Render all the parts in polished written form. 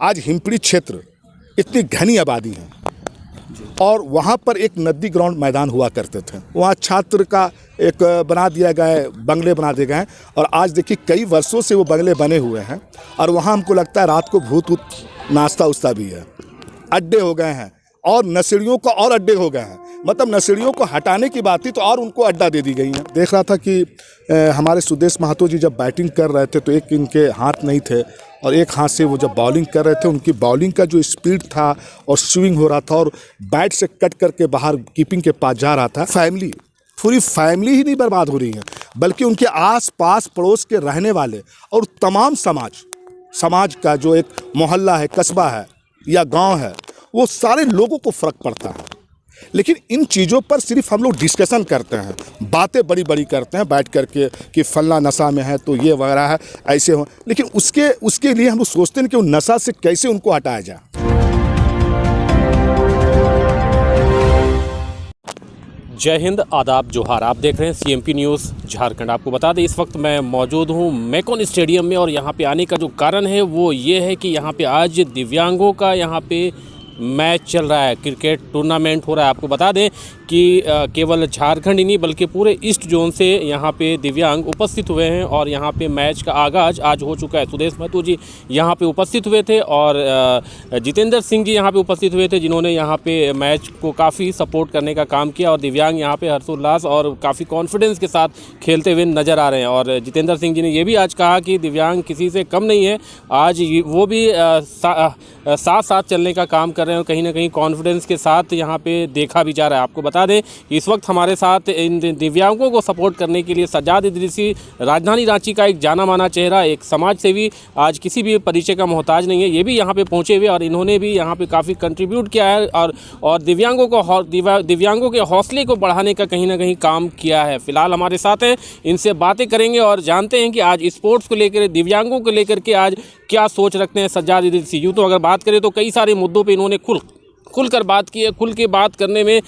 आज हिमपड़ी क्षेत्र इतनी घनी आबादी है और वहाँ पर एक नदी ग्राउंड मैदान हुआ करते थे, वहाँ छात्र का एक बना दिया गया है, बंगले बना दिए गए हैं और आज देखिए कई वर्षों से वो बंगले बने हुए हैं और वहाँ हमको लगता है रात को भूत नाश्ता उस्ता भी है, अड्डे हो गए हैं और नशेड़ियों का और अड्डे हो गए हैं। मतलब नशेड़ियों को हटाने की बात थी तो और उनको अड्डा दे दी गई है। देख रहा था कि हमारे सुदेश महतो जी जब बैटिंग कर रहे थे तो एक इनके हाथ नहीं थे और एक हाथ से वो जब बॉलिंग कर रहे थे, उनकी बॉलिंग का जो स्पीड था और स्विंग हो रहा था और बैट से कट करके बाहर कीपिंग के पास जा रहा था। पूरी फैमिली ही नहीं बर्बाद हो रही है बल्कि उनके आस पास पड़ोस के रहने वाले और तमाम समाज का जो एक मोहल्ला है, कस्बा है या गांव है, वो सारे लोगों को फ़र्क पड़ता है। लेकिन इन चीज़ों पर सिर्फ हम लोग डिस्कशन करते हैं, बातें बड़ी बड़ी करते हैं बैठ करके कि फलना नशा में है तो ये वगैरह है, ऐसे हो। लेकिन उसके लिए हम लोग सोचते हैं कि वो नशा से कैसे उनको हटाया जाए। जय हिंद, आदाब, जोहार। आप देख रहे हैं CMP न्यूज़ झारखंड। आपको बता दें इस वक्त मैं मौजूद हूं मैकॉन स्टेडियम में और यहां पे आने का जो कारण है वो ये है कि यहां पे आज दिव्यांगों का यहां पे मैच चल रहा है, क्रिकेट टूर्नामेंट हो रहा है। आपको बता दें कि केवल झारखंड ही नहीं बल्कि पूरे ईस्ट जोन से यहाँ पे दिव्यांग उपस्थित हुए हैं और यहाँ पे मैच का आगाज़ आज हो चुका है। सुदेश महतो जी यहाँ पे उपस्थित हुए थे और जितेंद्र सिंह जी यहाँ पे उपस्थित हुए थे, जिन्होंने यहाँ पे मैच को काफ़ी सपोर्ट करने का काम किया और दिव्यांग यहाँ पे हर्षोल्लास और काफ़ी कॉन्फिडेंस के साथ खेलते हुए नज़र आ रहे हैं। और जितेंद्र सिंह जी ने ये भी आज कहा कि दिव्यांग किसी से कम नहीं है, आज वो भी साथ साथ चलने का काम कर रहे हैं और कहीं ना कहीं कॉन्फिडेंस के साथ यहाँ पे देखा भी जा रहा है। आपको बता दें कि इस वक्त हमारे साथ इन दिव्यांगों को सपोर्ट करने के लिए सज्जाद इदरीसी, राजधानी रांची का एक जाना माना चेहरा, एक समाज सेवी, आज किसी भी परिचय का मोहताज नहीं है, ये भी यहाँ पे पहुँचे हुए और इन्होंने भी यहाँ पे काफ़ी कंट्रीब्यूट किया है और दिव्यांगों के हौसले को बढ़ाने का कहीं ना कहीं काम किया है। फिलहाल हमारे साथ हैं, इनसे बातें करेंगे और जानते हैं कि आज स्पोर्ट्स को लेकर, दिव्यांगों को लेकर के आज क्या सोच रखते हैं सज्जाद इदरीसी। यूँ तो अगर बात करें तो कई सारे मुद्दों पे इन्होंने खुलकर बात की है। खुल के बात करने में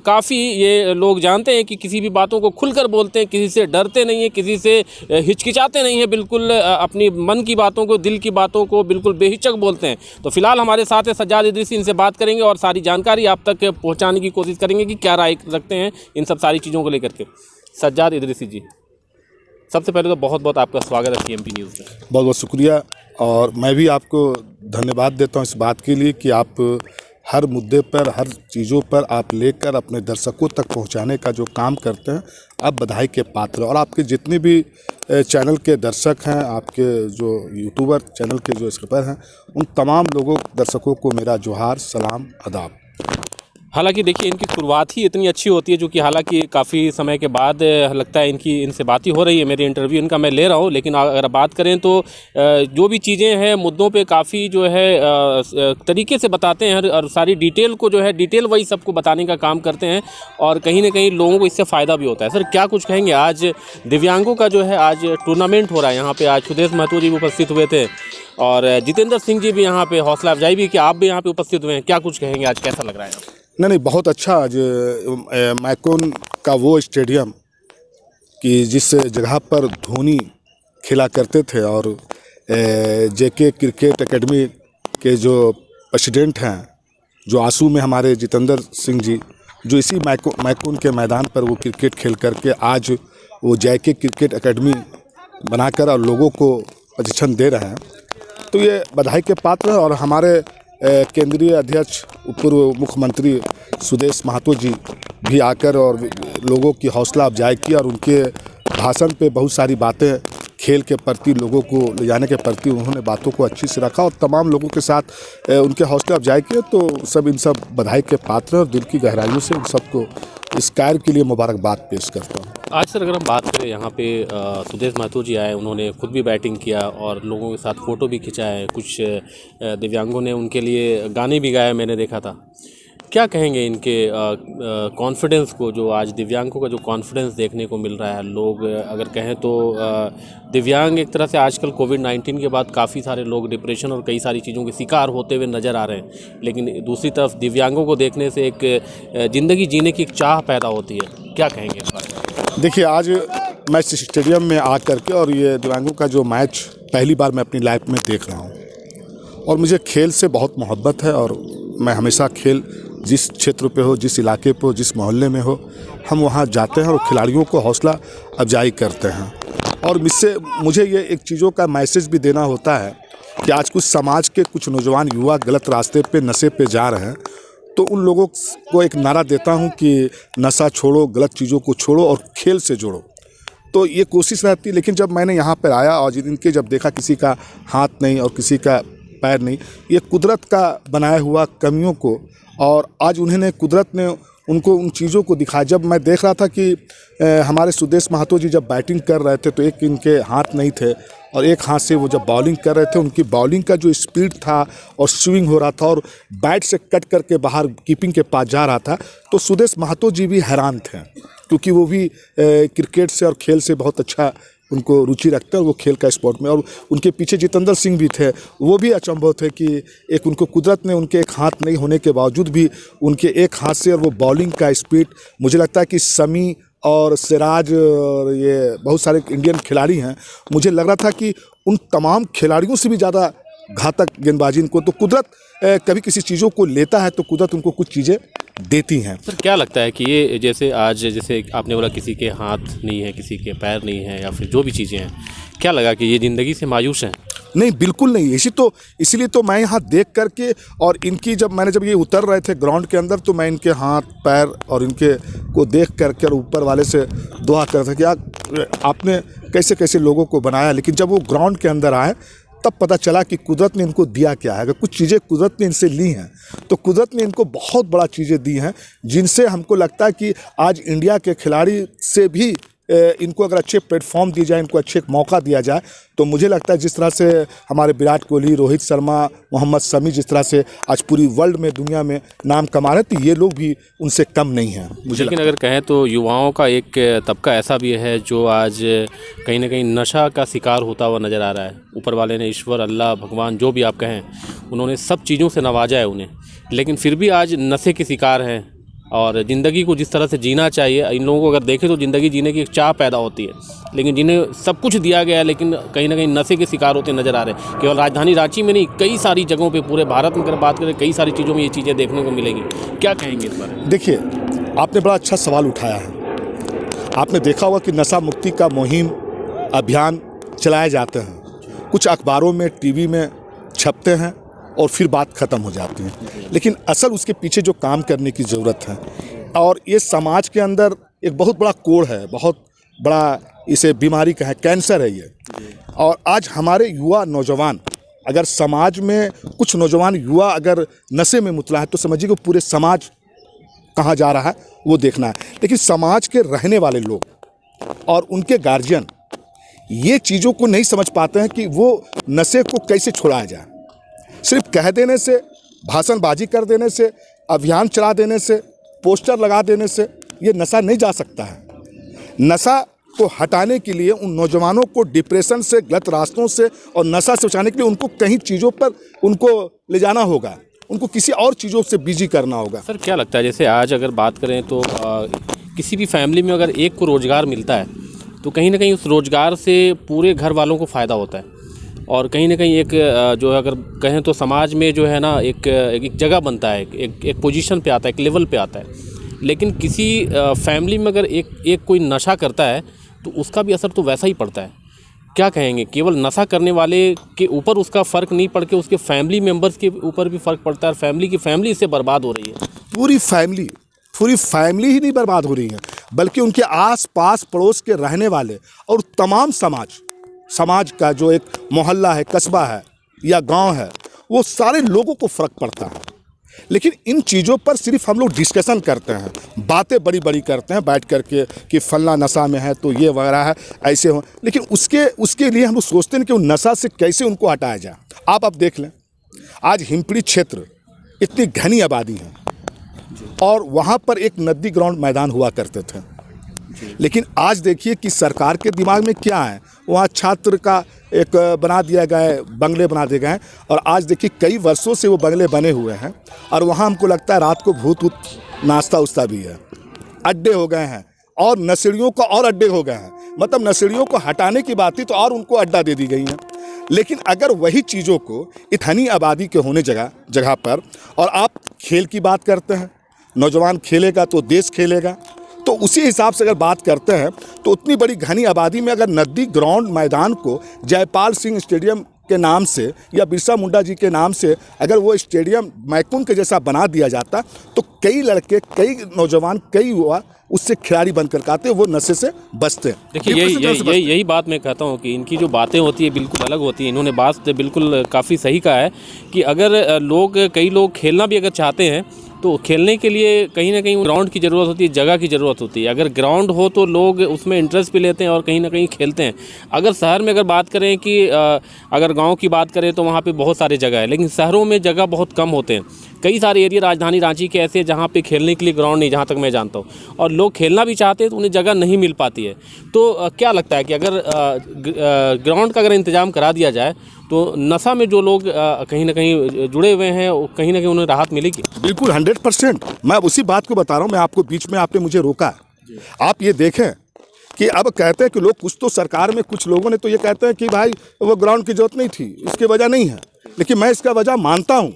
काफ़ी ये लोग जानते हैं कि किसी भी बातों को खुलकर बोलते हैं, किसी से डरते नहीं हैं, किसी से हिचकिचाते नहीं हैं, बिल्कुल अपनी मन की बातों को, दिल की बातों को बिल्कुल बेहिचक बोलते हैं। तो फिलहाल हमारे साथ है सज्जाद इदरीसी, इनसे बात करेंगे और सारी जानकारी आप तक पहुँचाने की कोशिश करेंगे कि क्या राय रखते हैं इन सब सारी चीज़ों को लेकर के। सज्जाद इदरीसी जी, सबसे पहले तो बहुत बहुत आपका स्वागत है CMP न्यूज़ में। बहुत बहुत शुक्रिया और मैं भी आपको धन्यवाद देता हूँ इस बात के लिए कि आप हर मुद्दे पर, हर चीज़ों पर आप लेकर अपने दर्शकों तक पहुंचाने का जो काम करते हैं, आप बधाई के पात्र। और आपके जितने भी चैनल के दर्शक हैं, आपके जो यूट्यूबर चैनल के जो स्क्रिपर हैं, उन तमाम दर्शकों को मेरा जोहार, सलाम, आदाब। हालांकि देखिए इनकी शुरुआत ही इतनी अच्छी होती है जो कि हालांकि काफ़ी समय के बाद लगता है इनसे बात ही हो रही है, मेरी इंटरव्यू इनका मैं ले रहा हूं। लेकिन अगर बात करें तो जो भी चीज़ें हैं मुद्दों पे काफ़ी जो है तरीके से बताते हैं और सारी डिटेल को जो है डिटेल वाइज सबको बताने का काम करते हैं और कहीं ना कहीं लोगों को इससे फ़ायदा भी होता है। सर क्या कुछ कहेंगे, आज दिव्यांगों का जो है आज टूर्नामेंट हो रहा है, यहाँ पर आज सुदेश महतो जी भी उपस्थित हुए थे और जितेंद्र सिंह जी भी यहाँ पर हौसला अफजाई भी कि आप भी यहाँ पर उपस्थित हुए हैं, क्या कुछ कहेंगे, आज कैसा लग रहा है? नहीं, बहुत अच्छा। आज मैकॉन का वो स्टेडियम कि जिस जगह पर धोनी खेला करते थे और JK क्रिकेट एकेडमी के जो प्रेसिडेंट हैं, जो आंसू में हमारे जितेंद्र सिंह जी, जो इसी मैकॉन के मैदान पर वो क्रिकेट खेल करके आज वो JK क्रिकेट एकेडमी बनाकर और लोगों को प्रशिक्षण दे रहे हैं, तो ये बधाई के पात्र हैं। और हमारे केंद्रीय अध्यक्ष पूर्व मुख्यमंत्री सुदेश महतो जी भी आकर और लोगों की हौसला अफजाई की और उनके भाषण पे बहुत सारी बातें खेल के प्रति, लोगों को ले जाने के प्रति उन्होंने बातों को अच्छी से रखा और तमाम लोगों के साथ उनके हौसला अफजाई किए। तो इन सब बधाई के पात्र हैं और दिल की गहराइयों से उन सबको इस कार्य के लिए मुबारकबाद पेश करता हूँ। आज सर अगर हम बात करें, यहाँ पे सुदेश महतो जी आए, उन्होंने खुद भी बैटिंग किया और लोगों के साथ फ़ोटो भी खिंचाया है, कुछ दिव्यांगों ने उनके लिए गाने भी गाए, मैंने देखा था। क्या कहेंगे इनके कॉन्फिडेंस को, जो आज दिव्यांगों का जो कॉन्फिडेंस देखने को मिल रहा है? लोग अगर कहें तो दिव्यांग एक तरह से आजकल कोविड-19 के बाद काफ़ी सारे लोग डिप्रेशन और कई सारी चीज़ों के शिकार होते हुए नज़र आ रहे हैं, लेकिन दूसरी तरफ दिव्यांगों को देखने से एक ज़िंदगी जीने की एक चाह पैदा होती है। क्या कहेंगे इस बारे में? देखिए, आज मैं स्टेडियम में आ करके और ये दिव्यांगों का जो मैच पहली बार मैं अपनी लाइफ में देख रहा हूँ और मुझे खेल से बहुत मोहब्बत है और मैं हमेशा खेल जिस क्षेत्र पे हो, जिस इलाके पे हो, जिस मोहल्ले में हो, हम वहाँ जाते हैं और खिलाड़ियों को हौसला अफजाई करते हैं। और मुझे ये एक चीज़ों का मैसेज भी देना होता है कि आज कुछ समाज के कुछ नौजवान युवा गलत रास्ते पे, नशे पे जा रहे हैं, तो उन लोगों को एक नारा देता हूँ कि नशा छोड़ो, गलत चीज़ों को छोड़ो और खेल से जोड़ो। तो ये कोशिश रहती है। लेकिन जब मैंने यहाँ पर आया और इनके जब देखा किसी का हाथ नहीं और किसी का पैर नहीं, ये कुदरत का बनाया हुआ कमियों को, और आज उन्होंने कुदरत ने उनको उन चीज़ों को दिखाया। जब मैं देख रहा था कि हमारे सुदेश महतो जी जब बैटिंग कर रहे थे तो एक इनके हाथ नहीं थे और एक हाथ से वो जब बॉलिंग कर रहे थे, उनकी बॉलिंग का जो स्पीड था और स्विंग हो रहा था और बैट से कट करके बाहर कीपिंग के पास जा रहा था, तो सुदेश महतो जी भी हैरान थे, क्योंकि वो भी क्रिकेट से और खेल से बहुत अच्छा उनको रुचि रखते हैं, वो खेल का स्पोर्ट में। और उनके पीछे जितेंद्र सिंह भी थे, वो भी अचंभव थे कि एक उनको कुदरत ने उनके एक हाथ नहीं होने के बावजूद भी उनके एक हाथ से और वो बॉलिंग का स्पीड, मुझे लगता है कि शमी और सिराज और ये बहुत सारे इंडियन खिलाड़ी हैं, मुझे लग रहा था कि उन तमाम खिलाड़ियों से भी ज़्यादा घातक गेंदबाजी इनको। तो कुदरत कभी किसी चीज़ों को लेता है तो कुदरत उनको कुछ चीज़ें देती हैं। सर क्या लगता है कि ये जैसे आपने बोला किसी के हाथ नहीं है, किसी के पैर नहीं है, या फिर जो भी चीज़ें हैं, क्या लगा कि ये ज़िंदगी से मायूस हैं? नहीं, बिल्कुल नहीं। इसीलिए तो मैं यहाँ देख करके और इनकी जब ये उतर रहे थे ग्राउंड के अंदर, तो मैं इनके हाथ पैर और इनके को देख करके और ऊपर वाले से दुआ कर रहा था कि आपने कैसे कैसे लोगों को बनाया। लेकिन जब वो ग्राउंड के अंदर आए तब पता चला कि कुदरत ने इनको दिया क्या है। अगर कुछ चीज़ें कुदरत ने इनसे ली हैं तो कुदरत ने इनको बहुत बड़ा चीज़ें दी हैं, जिनसे हमको लगता है कि आज इंडिया के खिलाड़ी से भी इनको अगर अच्छे प्लेटफॉर्म दिए जाए, इनको अच्छे मौका दिया जाए, तो मुझे लगता है जिस तरह से हमारे विराट कोहली, रोहित शर्मा, मोहम्मद शमी जिस तरह से आज पूरी वर्ल्ड में, दुनिया में नाम कमा रहे, तो ये लोग भी उनसे कम नहीं हैं मुझे। लेकिन अगर कहें तो युवाओं का एक तबका ऐसा भी है जो आज कहीं ना कहीं नशा का शिकार होता हुआ नज़र आ रहा है। ऊपर वाले ने, ईश्वर, अल्लाह, भगवान, जो भी आप कहें, उन्होंने सब चीज़ों से नवाजा है उन्हें, लेकिन फिर भी आज नशे के शिकार हैं। और ज़िंदगी को जिस तरह से जीना चाहिए, इन लोगों को अगर देखें तो ज़िंदगी जीने की एक चाह पैदा होती है, लेकिन जिन्हें सब कुछ दिया गया है लेकिन कहीं ना कहीं नशे के शिकार होते नज़र आ रहे हैं। केवल राजधानी रांची में नहीं, कई सारी जगहों पे, पूरे भारत में अगर बात करें, कई सारी चीज़ों में ये चीज़ें देखने को मिलेंगी। क्या कहेंगे इस बारे में? देखिए, आपने बड़ा अच्छा सवाल उठाया है। आपने देखा होगा कि नशा मुक्ति का मुहिम अभियान चलाए जाते हैं, कुछ अखबारों में, टीवी में छपते हैं और फिर बात ख़त्म हो जाती है, लेकिन असल उसके पीछे जो काम करने की ज़रूरत है, और ये समाज के अंदर एक बहुत बड़ा कोड़ है, बहुत बड़ा इसे बीमारी का है, कैंसर है ये। और आज हमारे युवा नौजवान, अगर समाज में कुछ नौजवान युवा अगर नशे में मुतला है तो समझिए कि पूरे समाज कहाँ जा रहा है वो देखना है। लेकिन समाज के रहने वाले लोग और उनके गार्जियन ये चीज़ों को नहीं समझ पाते हैं कि वो नशे को कैसे छुड़ाया जाए। सिर्फ कह देने से, भाषणबाजी कर देने से, अभियान चला देने से, पोस्टर लगा देने से ये नशा नहीं जा सकता है। नशा को हटाने के लिए उन नौजवानों को डिप्रेशन से, गलत रास्तों से और नशा से बचाने के लिए उनको कहीं चीज़ों पर उनको ले जाना होगा, उनको किसी और चीज़ों से बिजी करना होगा। सर क्या लगता है, जैसे आज अगर बात करें तो किसी भी फैमिली में अगर एक को रोज़गार मिलता है तो कहीं ना कहीं उस रोज़गार से पूरे घर वालों को फ़ायदा होता है, और कहीं ना कहीं एक जो अगर कहें तो समाज में जो है ना एक जगह बनता है, एक पोजीशन पे आता है, एक लेवल पे आता है। लेकिन किसी फैमिली में अगर एक कोई नशा करता है तो उसका भी असर तो वैसा ही पड़ता है। क्या कहेंगे, केवल नशा करने वाले के ऊपर उसका फ़र्क नहीं पड़ के उसके फैमिली मेम्बर्स के ऊपर भी फ़र्क पड़ता है, और फैमिली इससे बर्बाद हो रही है। पूरी फैमिली ही नहीं बर्बाद हो रही है, बल्कि उनके आस पास पड़ोस के रहने वाले और तमाम समाज का जो एक मोहल्ला है, कस्बा है या गांव है, वो सारे लोगों को फ़र्क पड़ता है। लेकिन इन चीज़ों पर सिर्फ हम लोग डिस्कशन करते हैं, बातें बड़ी बड़ी करते हैं बैठ करके कि फलना नशा में है तो ये वगैरह है, ऐसे हो। लेकिन उसके लिए हम लोग सोचते हैं कि उन नशा से कैसे उनको हटाया जाए। आप देख लें, आज हिमपड़ी क्षेत्र इतनी घनी आबादी है और वहाँ पर एक नदी ग्राउंड मैदान हुआ करते थे, लेकिन आज देखिए कि सरकार के दिमाग में क्या है, वहाँ छात्र का एक बना दिया गया है, बंगले बना दिए गए हैं, और आज देखिए कई वर्षों से वो बंगले बने हुए हैं, और वहाँ हमको लगता है रात को भूत नाश्ता उस्ता भी है, अड्डे हो गए हैं, और नशेड़ियों को और अड्डे हो गए हैं। मतलब नशेड़ियों को हटाने की बात थी तो और उनको अड्डा दे दी गई है। लेकिन अगर वही चीज़ों को इतनी आबादी के होने जगह पर और आप खेल की बात करते हैं, नौजवान खेलेगा तो देश खेलेगा, तो उसी हिसाब से अगर बात करते हैं तो उतनी बड़ी घनी आबादी में अगर नदी ग्राउंड मैदान को जयपाल सिंह स्टेडियम के नाम से या बिरसा मुंडा जी के नाम से अगर वो स्टेडियम मैकून के जैसा बना दिया जाता तो कई लड़के, कई नौजवान, कई युवा उससे खिलाड़ी बनकर के आते, वो नशे से बचते हैं। देखिए यही बात मैं कहता हूँ कि इनकी जो बातें होती है बिल्कुल अलग होती है। इन्होंने बात बिल्कुल काफ़ी सही कहा है कि अगर कई लोग खेलना भी अगर चाहते हैं तो खेलने के लिए कहीं ना कहीं ग्राउंड की ज़रूरत होती है, जगह की ज़रूरत होती है। अगर ग्राउंड हो तो लोग उसमें इंटरेस्ट भी लेते हैं और कहीं ना कहीं खेलते हैं। अगर शहर में अगर बात करें कि अगर गांव की बात करें तो वहाँ पे बहुत सारी जगह है, लेकिन शहरों में जगह बहुत कम होते हैं। कई सारे एरिया राजधानी रांची के ऐसे जहाँ पे खेलने के लिए ग्राउंड नहीं, जहाँ तक मैं जानता हूँ, और लोग खेलना भी चाहते हैं तो उन्हें जगह नहीं मिल पाती है। तो क्या लगता है कि अगर ग्राउंड का अगर इंतज़ाम करा दिया जाए तो नशा में जो लोग कहीं ना कहीं जुड़े हुए हैं कहीं ना कहीं उन्हें राहत मिलेगी? बिल्कुल 100%। मैं उसी बात को बता रहा हूँ, मैं आपको बीच में आपने मुझे रोका। आप ये देखें कि अब कहते हैं कि लोग कुछ तो सरकार में कुछ लोगों ने तो ये कहते हैं कि भाई वो ग्राउंड की जरूरत नहीं थी, इसकी वजह नहीं है, लेकिन मैं इसका वजह मानता हूँ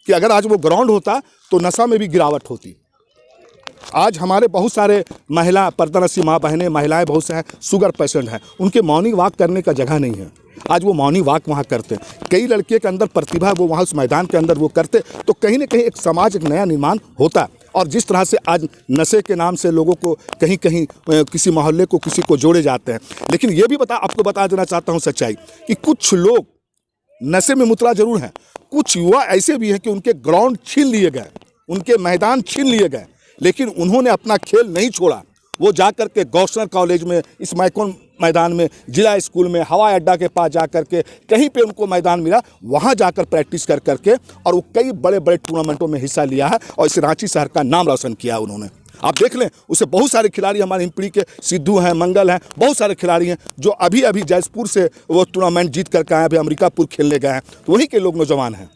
कि अगर आज वो ग्राउंड होता तो नशा में भी गिरावट होती। आज हमारे बहुत सारे महिला पर्दानशी माँ बहनें, महिलाएं बहुत से हैं, शुगर पेशेंट हैं, उनके मॉर्निंग वॉक करने का जगह नहीं है। आज वो मॉर्निंग वॉक वहाँ करते हैं। कई लड़के के अंदर प्रतिभा, वो वहाँ उस मैदान के अंदर वो करते, तो कहीं ना कहीं एक समाज, एक नया निर्माण होता। और जिस तरह से आज नशे के नाम से लोगों को कहीं कहीं किसी मोहल्ले को किसी को जोड़े जाते हैं। लेकिन ये भी आपको बता देना चाहता हूँ सच्चाई कि कुछ लोग नशे में मुतला जरूर हैं, कुछ युवा ऐसे भी हैं कि उनके ग्राउंड छीन लिए गए, उनके मैदान छीन लिए गए, लेकिन उन्होंने अपना खेल नहीं छोड़ा। वो जाकर के गौसनर कॉलेज में, इस मैकॉन मैदान में, जिला स्कूल में, हवाई अड्डा के पास जाकर के कहीं पे उनको मैदान मिला, वहाँ जाकर प्रैक्टिस कर करके और वो कई बड़े बड़े टूर्नामेंटों में हिस्सा लिया है और इस रांची शहर का नाम रोशन किया उन्होंने। आप देख लें, उससे बहुत सारे खिलाड़ी हमारे हिमपड़ी के सिद्धू हैं, मंगल हैं, बहुत सारे खिलाड़ी हैं जो अभी अभी जयपुर से वो टूर्नामेंट जीत करके आए, अभी अमेरिकापुर खेलने गए हैं, तो वहीं के लोग नौजवान हैं।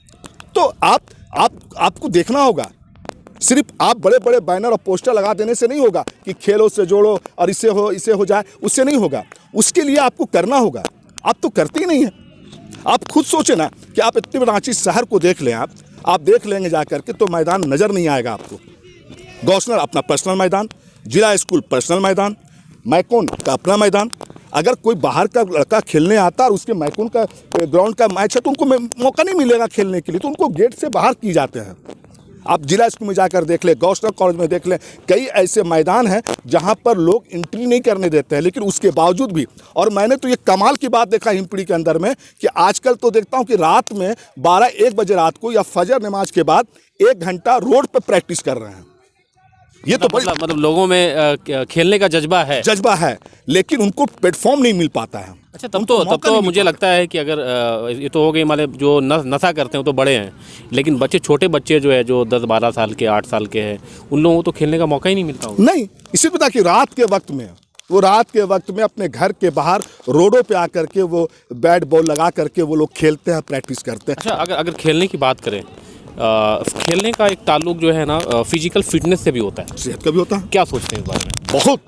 तो आपको देखना होगा, सिर्फ आप बड़े बड़े बैनर और पोस्टर लगा देने से नहीं होगा कि खेलो से जोड़ो और इससे हो जाए, उससे नहीं होगा। उसके लिए आपको करना होगा। आप तो करते ही नहीं हैं। आप खुद सोचें ना कि आप इतने रांची शहर को देख लें, आप देख लेंगे जा करके तो मैदान नज़र नहीं आएगा आपको। गौसनर अपना पर्सनल मैदान, जिला स्कूल पर्सनल मैदान, मैकॉन का अपना मैदान। अगर कोई बाहर का लड़का खेलने आता और उसके मैकॉन का ग्राउंड का मैच है तो उनको मौका नहीं मिलेगा खेलने के लिए, तो उनको गेट से बाहर किए जाते हैं। आप जिला स्कूल में जाकर देख लें, गौसनर कॉलेज में देख लें, कई ऐसे मैदान हैं जहां पर लोग एंट्री नहीं करने देते हैं, लेकिन उसके बावजूद भी। और मैंने तो ये कमाल की बात देखा हिमपड़ी के अंदर में कि आजकल तो देखता हूं कि रात में 12-1 बजे रात को या फजर नमाज के बाद 1 घंटा रोड पर प्रैक्टिस कर रहे हैं। ये तो मतलब लोगों में खेलने का जज्बा है, लेकिन उनको प्लेटफॉर्म नहीं मिल पाता है। अच्छा, तब तो मुझे लगता है कि अगर ये तो हो गई, मतलब जो नशा करते हैं तो बड़े हैं, लेकिन छोटे बच्चे जो है, जो 10-12 साल के, 8 साल के हैं, उन लोगों को तो खेलने का मौका ही नहीं मिलता होगा। नहीं, इसी पता कि रात के वक्त में अपने घर के बाहर रोडों पे आकर के वो बैट बॉल लगा करके वो लोग खेलते हैं, प्रैक्टिस करते हैं। अच्छा, अगर खेलने की बात करें, खेलने का एक ताल्लुक जो है ना फिजिकल फिटनेस से भी होता है, सेहत का भी होता है। क्या सोचते हैं इस बारे में?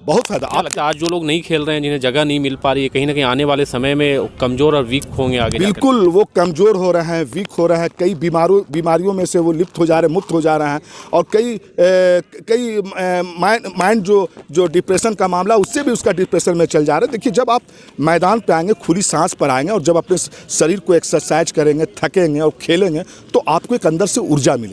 बहुत फायदा। आज जो लोग नहीं खेल रहे हैं, जिन्हें जगह नहीं मिल पा रही है, कहीं ना कहीं आने वाले समय में कमज़ोर और वीक होंगे आगे। बिल्कुल, वो कमज़ोर हो रहे हैं, वीक हो रहे हैं, कई बीमारियों में से वो लिप्त हो जा रहे हैं, मुक्त हो जा रहे हैं। और कई माइंड जो डिप्रेशन का मामला, उससे भी उसका डिप्रेशन में चल जा रहा है। देखिए, जब आप मैदान पे आएंगे, खुली सांस पर आएंगे और जब अपने शरीर को एक्सरसाइज करेंगे, थकेंगे और खेलेंगे, तो आपको एक अंदर से ऊर्जा मिलेगी।